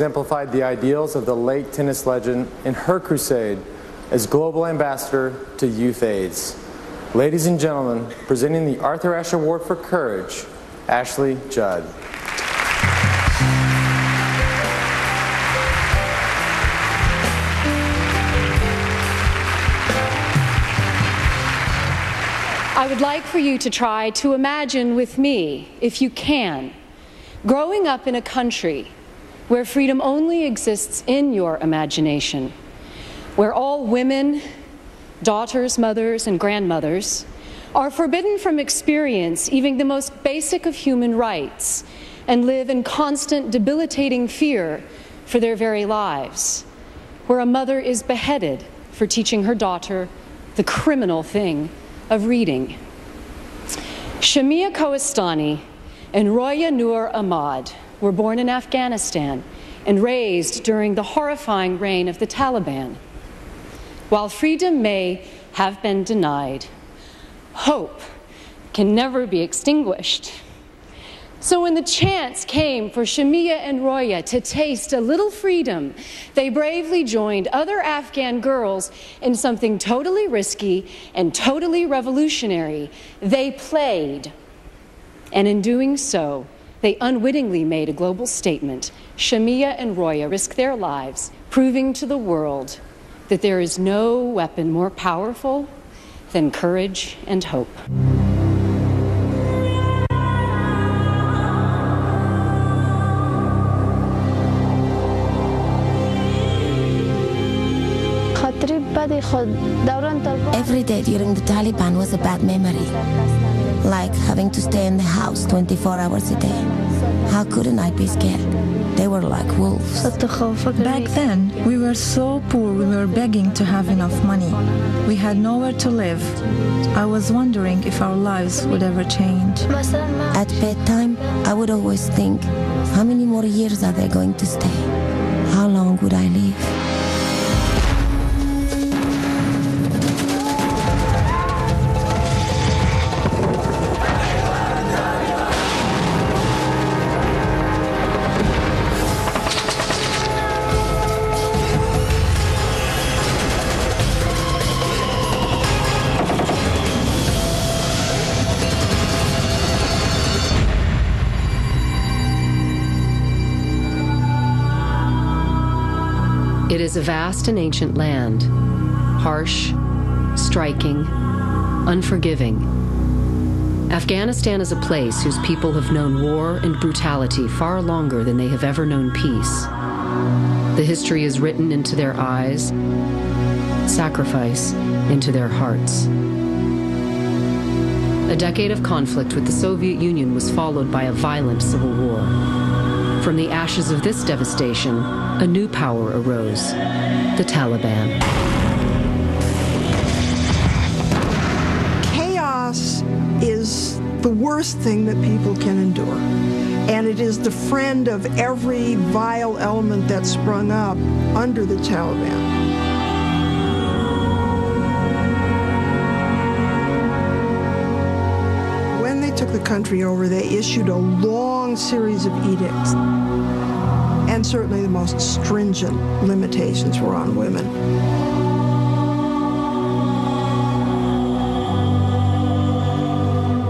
exemplified the ideals of the late tennis legend in her crusade as global ambassador to youth AIDS. Ladies and gentlemen, presenting the Arthur Ashe Award for Courage, Ashley Judd. I would like for you to try to imagine with me, if you can, growing up in a country where freedom only exists in your imagination, where all women, daughters, mothers, and grandmothers are forbidden from experience even the most basic of human rights and live in constant debilitating fear for their very lives, where a mother is beheaded for teaching her daughter the criminal thing of reading. Shamia Kohestani and Roya Noor Ahmad were born in Afghanistan and raised during the horrifying reign of the Taliban. While freedom may have been denied, hope can never be extinguished. So when the chance came for Shamia and Roya to taste a little freedom, they bravely joined other Afghan girls in something totally risky and totally revolutionary. They played, and in doing so, they unwittingly made a global statement. Shamia and Roya risked their lives, proving to the world that there is no weapon more powerful than courage and hope. Every day during the Taliban was a bad memory, like having to stay in the house 24 hours a day. How couldn't I be scared? They were like wolves. Back then, we were so poor we were begging to have enough money. We had nowhere to live. I was wondering if our lives would ever change. At bedtime, I would always think, how many more years are they going to stay? How long would I live? It is a vast and ancient land, harsh, striking, unforgiving. Afghanistan is a place whose people have known war and brutality far longer than they have ever known peace. The history is written into their eyes, sacrifice into their hearts. A decade of conflict with the Soviet Union was followed by a violent civil war. From the ashes of this devastation, a new power arose, the Taliban. Chaos is the worst thing that people can endure, and it is the friend of every vile element that sprung up under the Taliban. When they took the country over, they issued a long series of edicts. And certainly the most stringent limitations were on women.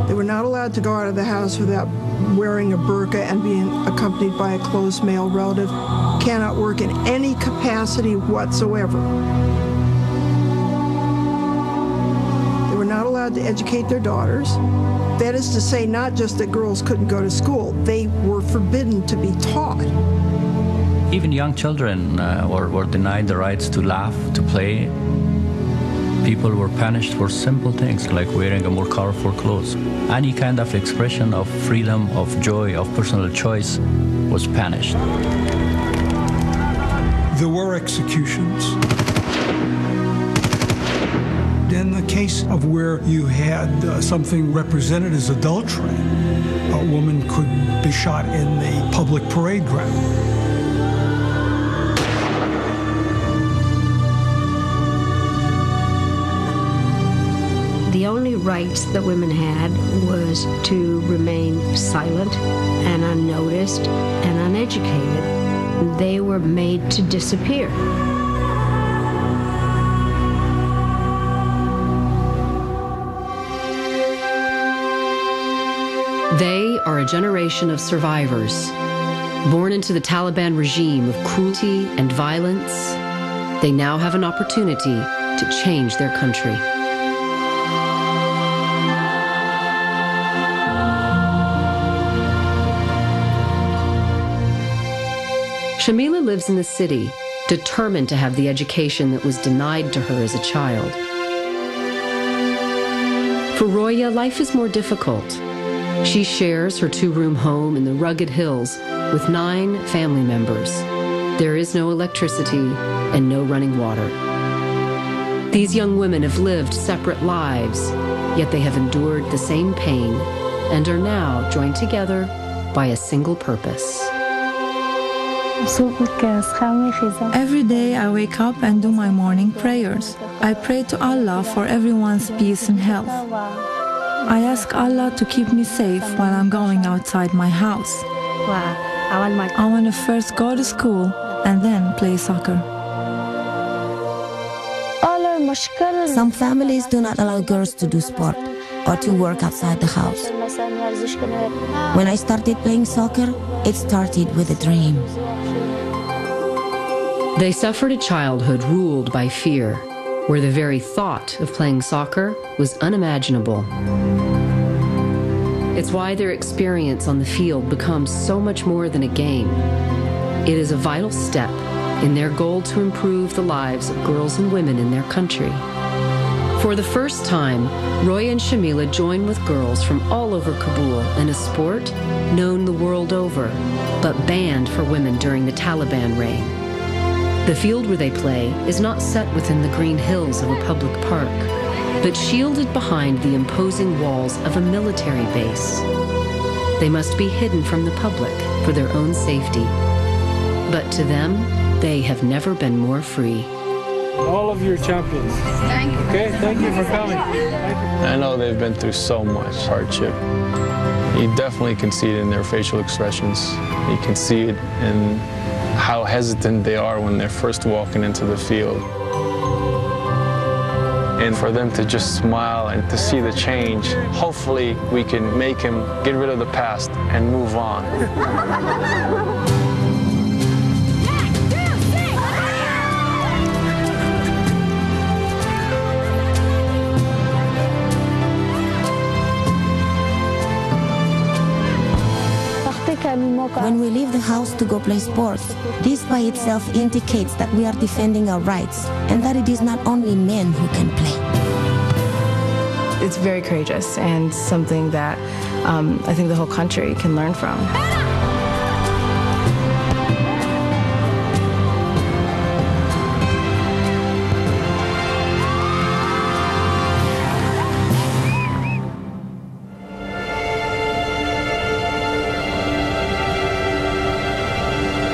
They were not allowed to go out of the house without wearing a burqa and being accompanied by a close male relative. Cannot work in any capacity whatsoever. They were not allowed to educate their daughters. That is to say, not just that girls couldn't go to school, they were forbidden to be taught. Even young children were denied the rights to laugh, to play. People were punished for simple things like wearing a more colorful clothes. Any kind of expression of freedom, of joy, of personal choice was punished. There were executions. In the case of where you had something represented as adultery, a woman could be shot in the public parade ground. The only rights that women had was to remain silent and unnoticed and uneducated. they were made to disappear. They are a generation of survivors, born into the Taliban regime of cruelty and violence. They now have an opportunity to change their country. Shamila lives in the city, determined to have the education that was denied to her as a child. For Roya, life is more difficult. She shares her two-room home in the rugged hills with 9 family members. There is no electricity and no running water. These young women have lived separate lives, yet they have endured the same pain and are now joined together by a single purpose. Every day I wake up and do my morning prayers. I pray to Allah for everyone's peace and health. I ask Allah to keep me safe while I'm going outside my house. I want to first go to school and then play soccer. Some families do not allow girls to do sport or to work outside the house. When I started playing soccer, it started with a dream. They suffered a childhood ruled by fear, where the very thought of playing soccer was unimaginable. It's why their experience on the field becomes so much more than a game. It is a vital step in their goal to improve the lives of girls and women in their country. For the first time, Roya and Shamila join with girls from all over Kabul in a sport known the world over, but banned for women during the Taliban reign. The field where they play is not set within the green hills of a public park, but shielded behind the imposing walls of a military base. They must be hidden from the public for their own safety. But to them, they have never been more free. All of your champions. Thank you. Okay, thank you for coming. I know they've been through so much hardship. You definitely can see it in their facial expressions. You can see it in how hesitant they are when they're first walking into the field. And for them to just smile and to see the change, hopefully we can make him get rid of the past and move on. When we leave the house to go play sports, this by itself indicates that we are defending our rights and that it is not only men who can play. It's very courageous and something that I think the whole country can learn from.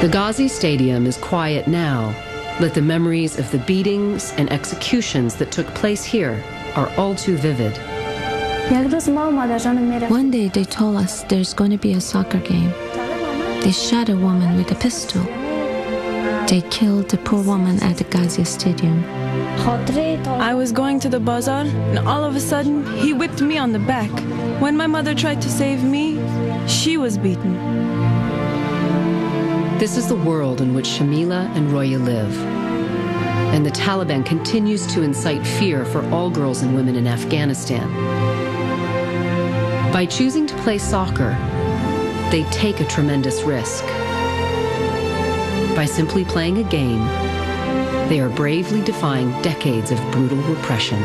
The Ghazi Stadium is quiet now, but the memories of the beatings and executions that took place here are all too vivid. One day they told us there's going to be a soccer game. They shot a woman with a pistol. They killed the poor woman at the Ghazi Stadium. I was going to the bazaar and all of a sudden he whipped me on the back. When my mother tried to save me, she was beaten. This is the world in which Shamila and Roya live. And the Taliban continues to incite fear for all girls and women in Afghanistan. By choosing to play soccer, they take a tremendous risk. By simply playing a game, they are bravely defying decades of brutal repression.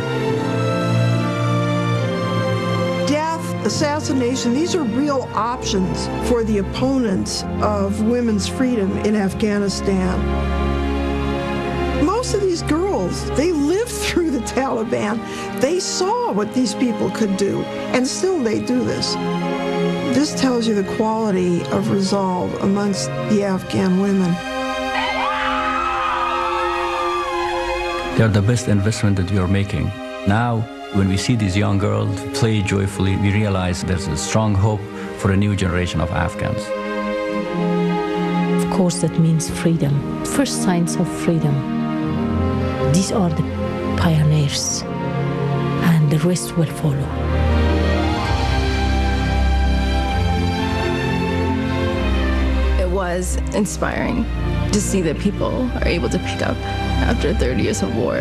Assassination, these are real options for the opponents of women's freedom in Afghanistan. Most of these girls, they lived through the Taliban. They saw what these people could do, and still they do this. This tells you the quality of resolve amongst the Afghan women. They're the best investment that you're making. Now, when we see these young girls play joyfully, we realize there's a strong hope for a new generation of Afghans. Of course, that means freedom. First signs of freedom. These are the pioneers, and the rest will follow. It was inspiring to see that people are able to pick up after 30 years of war.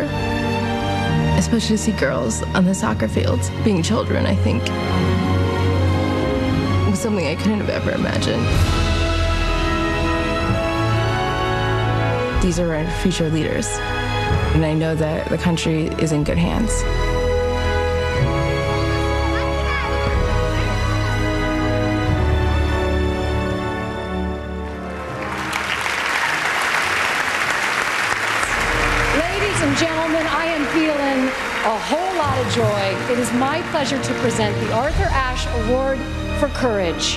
Especially to see girls on the soccer fields being children, I think, was something I couldn't have ever imagined. These are our future leaders, and I know that the country is in good hands. Ladies and gentlemen, I am feeling a whole lot of joy. It is my pleasure to present the Arthur Ashe Award for Courage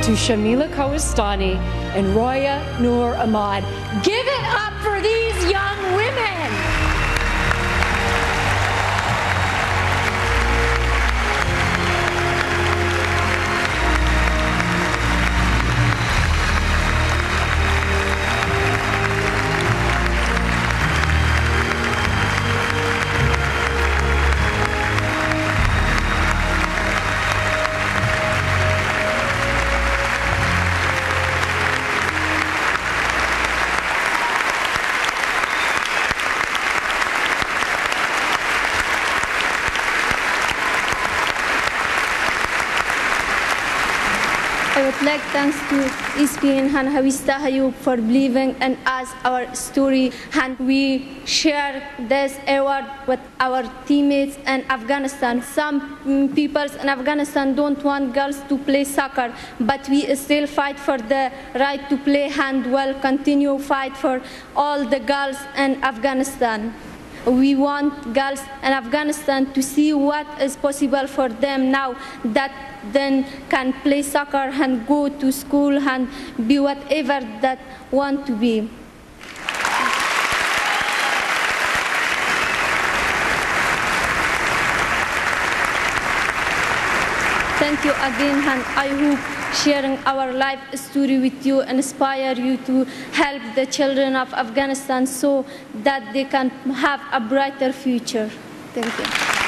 to Shamila Kohistani and Roya Noor Ahmad. Give it up for these young women. I would like thanks to ESPN and Hawista Hayub for believing in us, our story, and we share this award with our teammates in Afghanistan. Some people in Afghanistan don't want girls to play soccer, but we still fight for the right to play and will continue fight for all the girls in Afghanistan. We want girls in Afghanistan to see what is possible for them now, that then can play soccer and go to school and be whatever that want to be. Thank you again, and I hope sharing our life story with you inspire you to help the children of Afghanistan so that they can have a brighter future. Thank you.